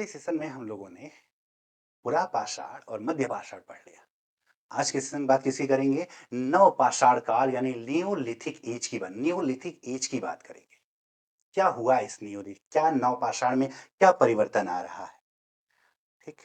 Session में हम लोगों ने पुरा पाषाण और मध्य पाषाण पढ़ लिया। आज के सेशन में बात किसकी करेंगे? नव पाषाण काल यानी न्योलिथिक एज की बात करेंगे। क्या हुआ इस न्योलिथिक, क्या नव पाषाण में क्या परिवर्तन आ रहा है? ठीक।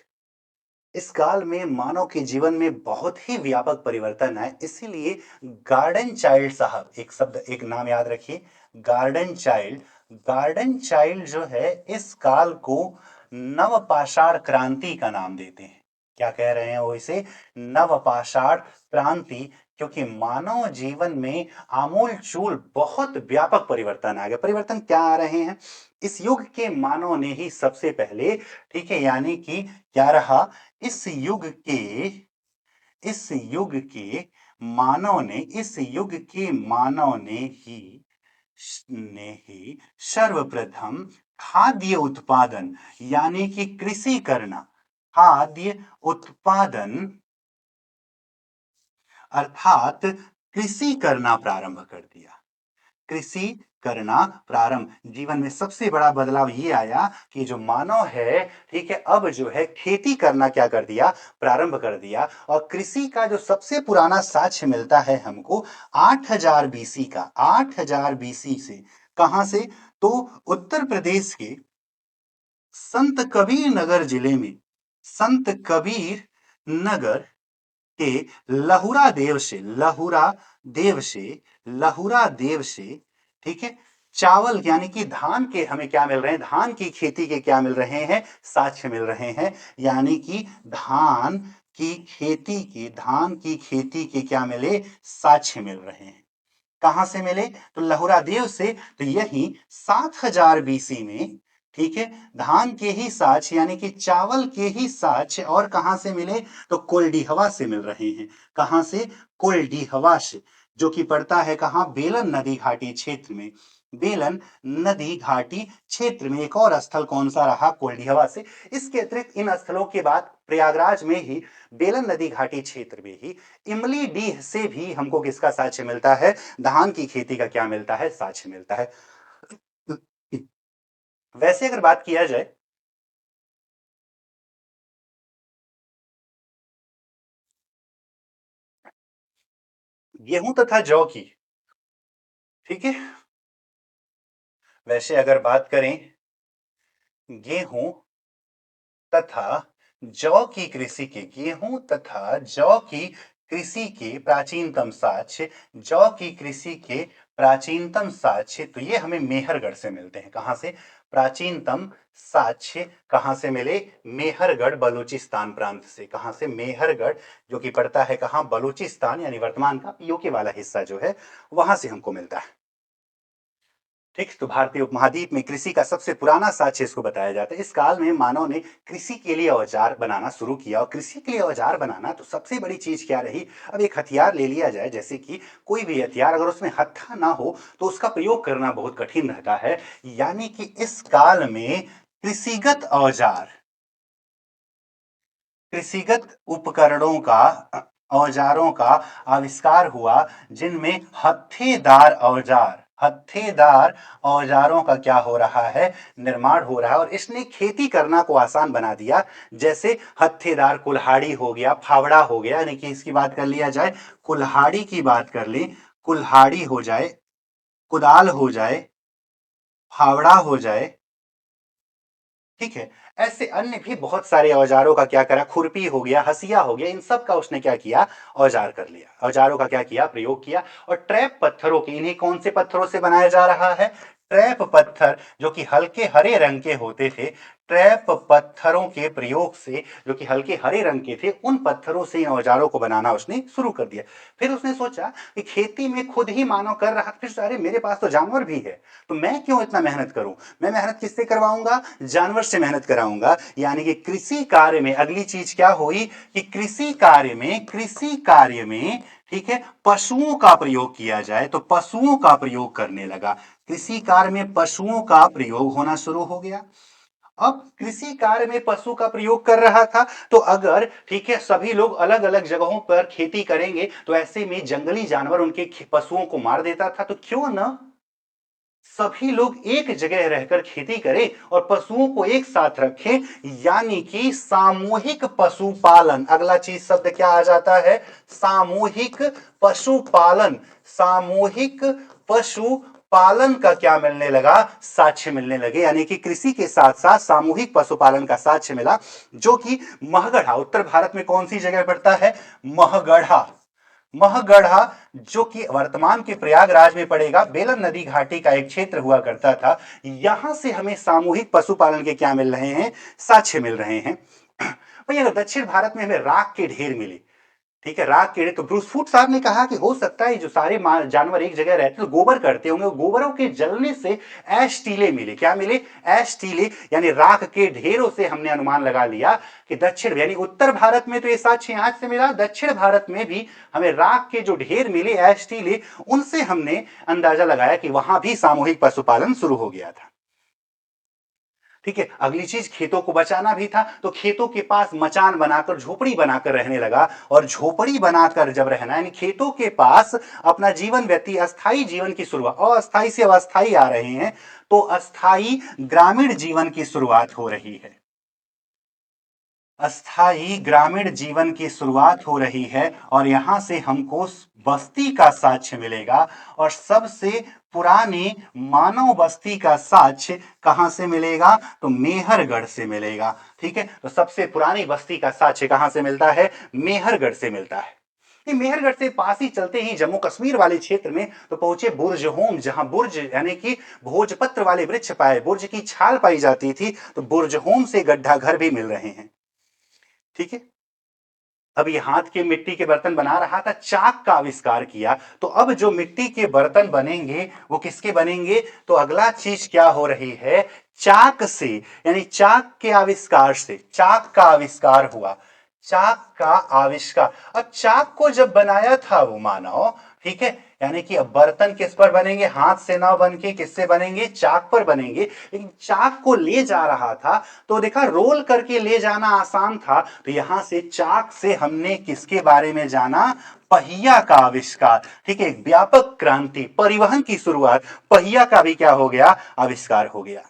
इस काल में मानव के जीवन में बहुत ही व्यापक परिवर्तन है, इसीलिए गार्डन चाइल्ड साहब, एक शब्द, एक नाम याद रखिए, गार्डन चाइल्ड। गार्डन चाइल्ड जो है इस काल को नवपाषाण क्रांति का नाम देते हैं। क्या कह रहे हैं वो इसे? नवपाषाण क्रांति, क्योंकि मानव जीवन में आमूल चूल बहुत व्यापक परिवर्तन आ गया। परिवर्तन क्या आ रहे हैं? इस युग के मानव ने ही सबसे पहले, ठीक है, यानी कि क्या रहा, इस युग के मानव ने ही सर्वप्रथम खाद्य उत्पादन यानी कि कृषि करना, खाद्य उत्पादन अर्थात कृषि करना प्रारंभ कर दिया। कृषि करना प्रारंभ, जीवन में सबसे बड़ा बदलाव ये आया कि जो मानव है, ठीक है, अब जो है खेती करना क्या कर दिया, प्रारंभ कर दिया। और कृषि का जो सबसे पुराना साक्ष्य मिलता है हमको 8000 बीसी का, 8000 बीसी से। कहां से? तो उत्तर प्रदेश के संत कबीर नगर जिले में, संत कबीर नगर के लहुरा देव से, ठीक है, चावल यानी कि धान के हमें क्या मिल रहे हैं, धान की खेती के क्या मिल रहे हैं, साक्ष्य मिल रहे हैं। यानी कि धान की खेती के क्या मिले, साक्ष्य मिल रहे हैं। कहां से मिले? तो लहुरा देव से। तो यही 7000 बीसी में, ठीक है, धान के ही साक्ष्य यानी कि चावल के ही साक्ष्य और कहां से मिले? तो कोल्डीहवा से मिल रहे हैं। कहां से? कोल्डीहवा से, जो कि पड़ता है कहां? बेलन नदी घाटी क्षेत्र में। बेलन नदी घाटी क्षेत्र में एक और स्थल कौन सा रहा? कोल्डीहवा से। इसके अतिरिक्त इन स्थलों के बाद प्रयागराज में ही, बेलन नदी घाटी क्षेत्र में ही इमली डीह से भी हमको किसका साक्ष्य मिलता है? धान की खेती का क्या मिलता है? साक्ष्य मिलता है। वैसे अगर बात किया जाए, गेहूं तथा जौ की, ठीक है, वैसे अगर बात करें गेहूं तथा जौ की कृषि के, गेहूं तथा जौ की कृषि के प्राचीनतम साक्ष्य, जौ की कृषि के प्राचीनतम साक्ष्य, तो ये हमें मेहरगढ़ से मिलते हैं। कहां से? प्राचीनतम साक्ष्य कहां से मिले? मेहरगढ़ बलूचिस्तान प्रांत से। कहां से? मेहरगढ़, जो कि पड़ता है कहां? बलूचिस्तान, यानी वर्तमान का पीओके वाला हिस्सा जो है, वहां से हमको मिलता है। ठीक, तो भारतीय उपमहाद्वीप में कृषि का सबसे पुराना साक्ष्य इसको बताया जाता है। इस काल में मानव ने कृषि के लिए औजार बनाना शुरू किया, और कृषि के लिए औजार बनाना तो सबसे बड़ी चीज क्या रही? अब एक हथियार ले लिया जाए, जैसे कि कोई भी हथियार, अगर उसमें हत्था ना हो तो उसका प्रयोग करना बहुत कठिन रहता है। यानी कि इस काल में कृषिगत औजार, कृषिगत उपकरणों का, औजारों का आविष्कार हुआ, जिनमें हत्थेदार औजारों का क्या हो रहा है? निर्माण हो रहा है। और इसने खेती करना को आसान बना दिया। जैसे हत्थेदार कुल्हाड़ी हो गया, फावड़ा हो गया, यानी कि इसकी बात कर लिया जाए, कुल्हाड़ी की बात कर ले, कुल्हाड़ी हो जाए, कुदाल हो जाए, फावड़ा हो जाए, ठीक है, ऐसे अन्य भी बहुत सारे औजारों का क्या करा? खुरपी हो गया, हसिया हो गया, इन सब का उसने क्या किया? औजार कर लिया, औजारों का क्या किया? प्रयोग किया। और ट्रैप पत्थरों के, इन्हें कौन से पत्थरों से बनाया जा रहा है? ट्रैप पत्थर, जो कि हल्के हरे रंग के होते थे। ट्रैप पत्थरों के प्रयोग से, जो कि हल्के हरे रंग के थे, उन पत्थरों से इन औजारों को बनाना उसने शुरू कर दिया। फिर उसने सोचा कि खेती में खुद ही मानव कर रहा, फिर अरे मेरे पास तो जानवर भी है, तो मैं क्यों इतना मेहनत करूं? मैं मेहनत किससे करवाऊंगा? जानवर से मेहनत कराऊंगा। यानी कि कृषि कार्य में अगली चीज क्या हुई कि कृषि कार्य में, ठीक है, पशुओं का प्रयोग किया जाए, तो पशुओं का प्रयोग करने लगा। कृषि कार्य में पशुओं का प्रयोग होना शुरू हो गया। अब कृषि कार्य में पशु का प्रयोग कर रहा था, तो अगर, ठीक है, सभी लोग अलग अलग जगहों पर खेती करेंगे, तो ऐसे में जंगली जानवर उनके पशुओं को मार देता था, तो क्यों ना सभी लोग एक जगह रहकर खेती करें और पशुओं को एक साथ रखें, यानी कि सामूहिक पशुपालन। अगला चीज शब्द क्या आ जाता है? सामूहिक पशुपालन। सामूहिक पशुपालन का क्या मिलने लगा? साक्ष्य मिलने लगे, यानी कि कृषि के साथ साथ सामूहिक पशुपालन का साक्ष्य मिला, जो कि महगढ़ा, उत्तर भारत में कौन सी जगह पड़ता है? महगढ़ा। महगढ़ा, जो कि वर्तमान के प्रयागराज में पड़ेगा, बेलन नदी घाटी का एक क्षेत्र हुआ करता था। यहां से हमें सामूहिक पशुपालन के क्या मिल रहे हैं? साक्ष्य मिल रहे हैं। भाई अगर दक्षिण भारत में हमें राख के ढेर मिले, ठीक है, राख कीड़े, तो ब्रूस फूट साहब ने कहा कि हो सकता है जो सारे जानवर एक जगह रहते तो गोबर करते होंगे, गोबरों के जलने से ऐश टीले मिले। क्या मिले? ऐश टीले, यानी राख के ढेरों से हमने अनुमान लगा लिया कि दक्षिण, यानी उत्तर भारत में तो ये साक्ष्य आज से मिला, दक्षिण भारत में भी हमें राख के जो ढेर मिले, ऐश टीले, उनसे हमने अंदाजा लगाया कि वहां भी सामूहिक पशुपालन शुरू हो गया था। ठीक है, अगली चीज खेतों को बचाना भी था, तो खेतों के पास मचान बनाकर, झोपड़ी बनाकर रहने लगा। और झोपड़ी बनाकर जब रहना, यानी खेतों के पास अपना जीवन व्यतीत, अस्थाई जीवन की शुरुआत, अस्थाई से अस्थाई आ रहे हैं, तो अस्थाई ग्रामीण जीवन की शुरुआत हो रही है। अस्थाई ग्रामीण जीवन की शुरुआत हो रही है, और यहां से हमको बस्ती का साक्ष्य मिलेगा। और सबसे पुरानी मानव बस्ती का साक्ष्य कहां से मिलेगा? तो मेहरगढ़ से मिलेगा। ठीक है, तो सबसे पुरानी बस्ती का साक्ष्य कहां से मिलता है? मेहरगढ़ से मिलता है। मेहरगढ़ से पास ही चलते ही जम्मू कश्मीर वाले क्षेत्र में तो पहुंचे बुर्ज होम, जहां बुर्ज यानी कि भोजपत्र वाले वृक्ष पाए, बुर्ज की छाल पाई जाती थी, तो बुर्ज होम से गड्ढा घर भी मिल रहे हैं। ठीक है, अब ये हाथ के मिट्टी के बर्तन बना रहा था, चाक का आविष्कार किया, तो अब जो मिट्टी के बर्तन बनेंगे वो किसके बनेंगे? तो अगला चीज क्या हो रही है? चाक से, यानी चाक के आविष्कार से, चाक का आविष्कार हुआ, चाक का आविष्कार। अब चाक को जब बनाया था वो मानव, ठीक है, यानी कि अब बर्तन किस पर बनेंगे? हाथ से ना बन के किससे बनेंगे? चाक पर बनेंगे। लेकिन चाक को ले जा रहा था, तो देखा रोल करके ले जाना आसान था, तो यहां से चाक से हमने किसके बारे में जाना? पहिया का आविष्कार। ठीक है, एक व्यापक क्रांति, परिवहन की शुरुआत, पहिया का भी क्या हो गया? आविष्कार हो गया।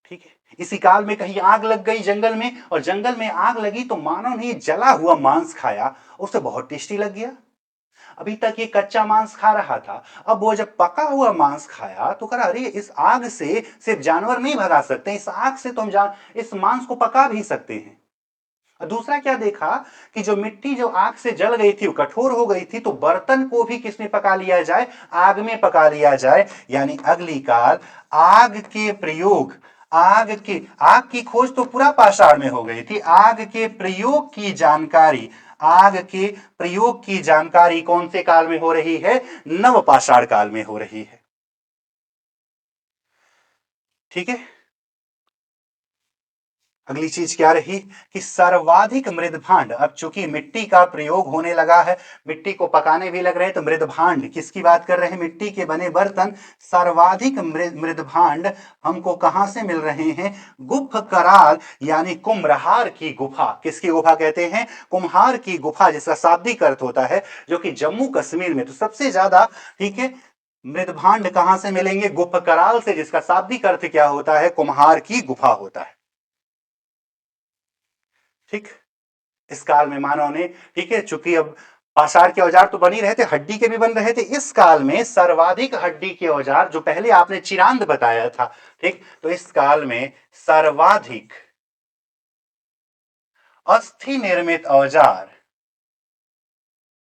ठीक है, इसी काल में कहीं आग लग गई जंगल में, और जंगल में आग लगी तो मानव ने जला हुआ मांस खाया, उसे बहुत टेस्टी लग गया। अभी तक ये कच्चा मांस खा रहा था, अब वो जब पका हुआ मांस खाया तो कहा अरे इस आग से सिर्फ जानवर नहीं भगा सकते, इस आग से तो हम जान इस मांस को पका भी सकते हैं। और दूसरा क्या देखा कि जो मिट्टी जो आग से जल गई थी वो कठोर हो गई थी, तो बर्तन को भी किसमें पका लिया जाए? आग में पका लिया जाए। यानी अगली काल आग के प्रयोग, आग की खोज तो पूरा पाषाण में हो गई थी, आग के प्रयोग की जानकारी, आग के प्रयोग की जानकारी कौन से काल में हो रही है? नव पाषाण काल में हो रही है। ठीक है, अगली चीज क्या रही कि सर्वाधिक मृदभांड, अब चूंकि मिट्टी का प्रयोग होने लगा है, मिट्टी को पकाने भी लग रहे हैं, तो मृदभांड किसकी बात कर रहे हैं? मिट्टी के बने बर्तन। सर्वाधिक मृदभांड हमको कहां से मिल रहे हैं? गुप्त कराल, यानी कुम्हरार की गुफा। किसकी गुफा कहते हैं? कुम्हार की गुफा, जिसका शाब्दिक अर्थ होता है, जो कि जम्मू कश्मीर में तो सबसे ज्यादा, ठीक है, मृदभांड कहां से मिलेंगे? गुप्त कराल से, जिसका शाब्दिक अर्थ क्या होता है? कुम्हार की गुफा होता है। ठीक, इस काल में मानव ने, ठीक है, चूंकि अब पाषाण के औजार तो बन ही रहे थे, हड्डी के भी बन रहे थे, इस काल में सर्वाधिक हड्डी के औजार, जो पहले आपने चिरांद बताया था, ठीक, तो इस काल में सर्वाधिक अस्थि निर्मित औजार,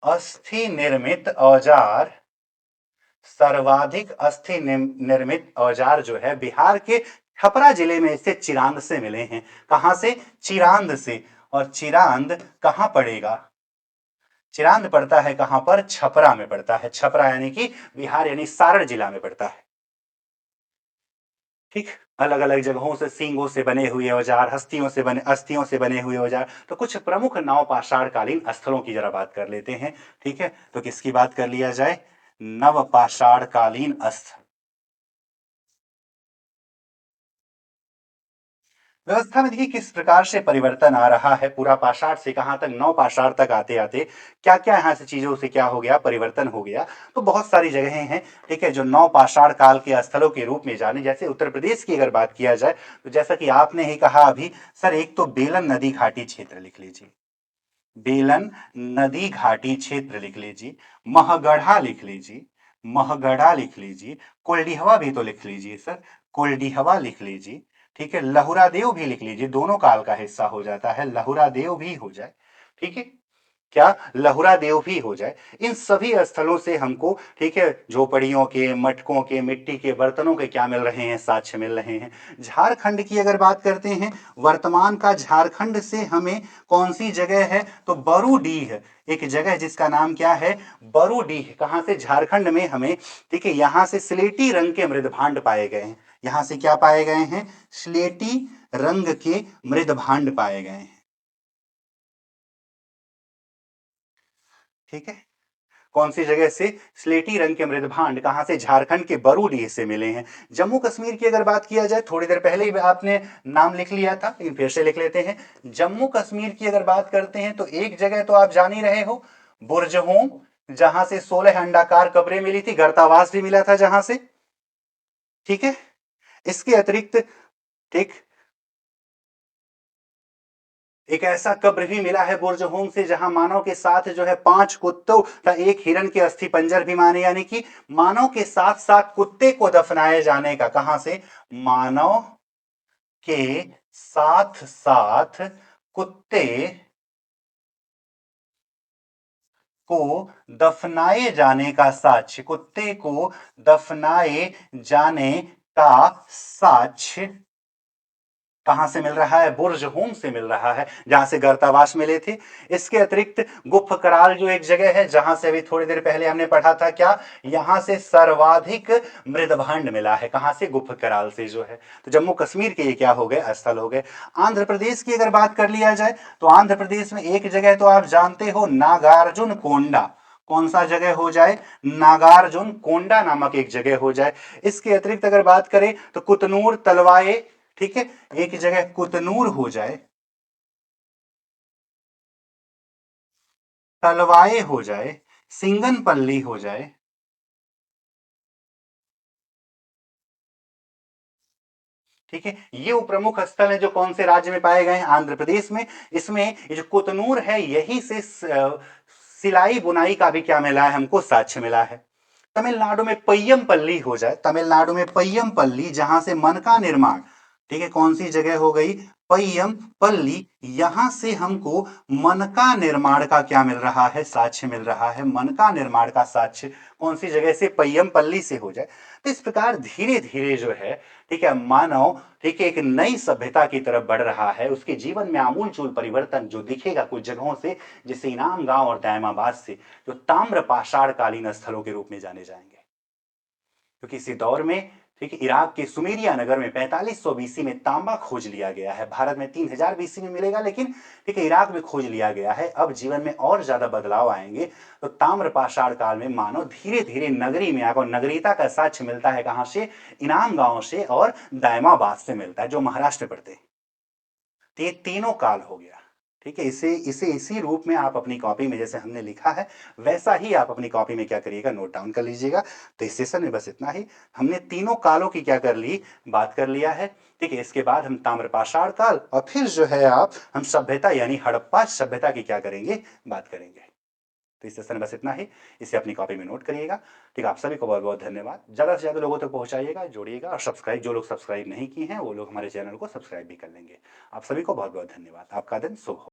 अस्थि निर्मित औजार, सर्वाधिक अस्थि निर्मित औजार जो है बिहार के छपरा जिले में स्थित चिरांद से मिले हैं। कहां से? चिरांद से। और चिरांद कहां पड़ेगा? चिरांद पड़ता है कहां पर? छपरा में पड़ता है। छपरा यानी कि बिहार, यानी सारण जिला में पड़ता है। ठीक, अलग अलग जगहों से सींगों से बने हुए औजार, अस्थियों से बने हुए औजार। तो कुछ प्रमुख नवपाषाण कालीन स्थलों की जरा बात कर लेते हैं। ठीक है, तो किसकी बात कर लिया जाए? नवपाषाण कालीन स्थल। व्यवस्था में देखिए किस प्रकार से परिवर्तन आ रहा है, पूरा पाषाण से कहाँ तक, नवपाषाण तक आते आते क्या क्या यहाँ से चीजों से क्या हो गया, परिवर्तन हो गया। तो बहुत सारी जगहें हैं, ठीक है, जो नवपाषाण काल के स्थलों के रूप में जाने, जैसे उत्तर प्रदेश की अगर बात किया जाए तो जैसा कि आपने ही कहा अभी सर, एक तो बेलन नदी घाटी क्षेत्र लिख लीजिए, बेलन नदी घाटी क्षेत्र लिख लीजिए, महगढ़ा लिख लीजिए, महगढ़ा लिख लीजिए, कोल्डिहवा भी तो लिख लीजिए सर, कोल्डिहवा लिख लीजिए, ठीक है, लहुरा देव भी लिख लीजिए, दोनों काल का हिस्सा हो जाता है, लहुरा देव भी हो जाए, ठीक है, क्या लहुरा देव भी हो जाए। इन सभी स्थलों से हमको, ठीक है, झोपड़ियों के, मटकों के, मिट्टी के बर्तनों के क्या मिल रहे हैं, साक्ष्य मिल रहे हैं। झारखंड की अगर बात करते हैं, वर्तमान का झारखंड से हमें कौन सी जगह है, तो बरूडीह, एक जगह जिसका नाम क्या है, बरूडीह, कहां से, झारखंड में हमें, ठीक है, यहां से स्लेटी रंग के मृदभांड पाए गए हैं, यहां से क्या पाए गए हैं, स्लेटी रंग के मृदभांड पाए गए हैं, ठीक है। कौन सी जगह से, स्लेटी रंग के मृदभांड, कहां से, झारखंड के बरूडीह से मिले हैं। जम्मू कश्मीर की अगर बात किया जाए, थोड़ी देर पहले ही आपने नाम लिख लिया था लेकिन फिर से लिख लेते हैं। जम्मू कश्मीर की अगर बात करते हैं तो एक जगह तो आप जान ही रहे हो, बुर्जहोम, जहां से 16 अंडाकार कब्रें मिली थी, गर्तावास भी मिला था जहां से, ठीक है। इसके अतिरिक्त, ठीक, एक ऐसा कब्र भी मिला है बुर्जहोम से जहां मानव के साथ जो है 5 कुत्तों का एक हिरण के अस्थि पंजर भी माने, यानी कि मानव के साथ साथ कुत्ते को दफनाए जाने का, कहां से, मानव के साथ साथ कुत्ते को दफनाए जाने का साक्ष्य, कुत्ते को दफनाए जाने का साक्ष्य कहां से मिल रहा है, बुर्जहोम से मिल रहा है, जहां से गर्तावास मिले थे। इसके अतिरिक्त गुफ कराल जो एक जगह है, जहां से अभी थोड़ी देर पहले हमने पढ़ा था, क्या, यहां से सर्वाधिक मृदभांड मिला है, कहां से, गुफ कराल से जो है। तो जम्मू कश्मीर के ये क्या हो गए, स्थल हो गए। आंध्र प्रदेश की अगर बात कर लिया जाए तो आंध्र प्रदेश में एक जगह तो आप जानते हो, नागार्जुन कोंडा, कौन सा जगह हो जाए, नागार्जुन कोंडा नामक एक जगह हो जाए। इसके अतिरिक्त अगर बात करें तो कुतनूर तलवाए, ठीक है, एक जगह कुतनूर हो जाए, तलवाए हो जाए, सिंगनपल्ली हो जाए, ठीक है। ये वो प्रमुख स्थल है जो कौन से राज्य में पाए गए हैं, आंध्र प्रदेश में। इसमें ये जो कुतनूर है, यही से सिलाई बुनाई का भी क्या मिला है हमको, साक्ष्य मिला है। तमिलनाडु में पय्यमपल्ली हो जाए, तमिलनाडु में पय्यमपल्ली, जहां से मन का निर्माण, ठीक है, कौन सी जगह हो गई, पय्यमपल्ली, यहां से हमको मन का निर्माण का क्या मिल रहा है, साक्ष्य मिल रहा है, मन का निर्माण का साक्ष्य कौन सी जगह से, पय्यमपल्ली से हो जाए। तो इस प्रकार धीरे धीरे जो है, ठीक है, मानव, ठीक है, एक नई सभ्यता की तरफ बढ़ रहा है, उसके जीवन में आमूल चूल परिवर्तन जो दिखेगा कुछ जगहों से, जैसे इनाम गांव और दायमाबाद से, जो ताम्र पाषाण कालीन स्थलों के रूप में जाने जाएंगे। क्योंकि इसी दौर में, ठीक है, इराक के सुमेरिया नगर में 4500 बीसी में तांबा खोज लिया गया है, भारत में 3000 बीसी में मिलेगा, लेकिन ठीक है, इराक में खोज लिया गया है। अब जीवन में और ज्यादा बदलाव आएंगे, तो ताम्र पाषाण काल में मानव धीरे धीरे नगरी में आकर, नगरीयता का साक्ष्य मिलता है कहां से, इनाम गांव से और दायमाबाद से मिलता है, जो महाराष्ट्र पड़ते हैं। तो ये तीनों काल हो गया, ठीक है। इसे इसे इसी रूप में आप अपनी कॉपी में, जैसे हमने लिखा है वैसा ही आप अपनी कॉपी में क्या करिएगा, नोट डाउन कर लीजिएगा। तो इस सेशन में बस इतना ही, हमने तीनों कालों की क्या कर ली, बात कर लिया है, ठीक है। इसके बाद हम ताम्रपाषाण काल और फिर जो है हम सभ्यता यानी हड़प्पा सभ्यता की क्या करेंगे, बात करेंगे। तो इस सेशन में बस इतना ही, इसे अपनी कॉपी में नोट करिएगा, ठीक है। आप सभी को बहुत बहुत धन्यवाद, ज़्यादा से ज़्यादा लोगों तक पहुंचाइएगा, जोड़िएगा, और सब्सक्राइब, जो लोग सब्सक्राइब नहीं किए हैं वो लोग हमारे चैनल को सब्सक्राइब भी कर लेंगे। आप सभी को बहुत बहुत धन्यवाद, आपका दिन शुभ हो।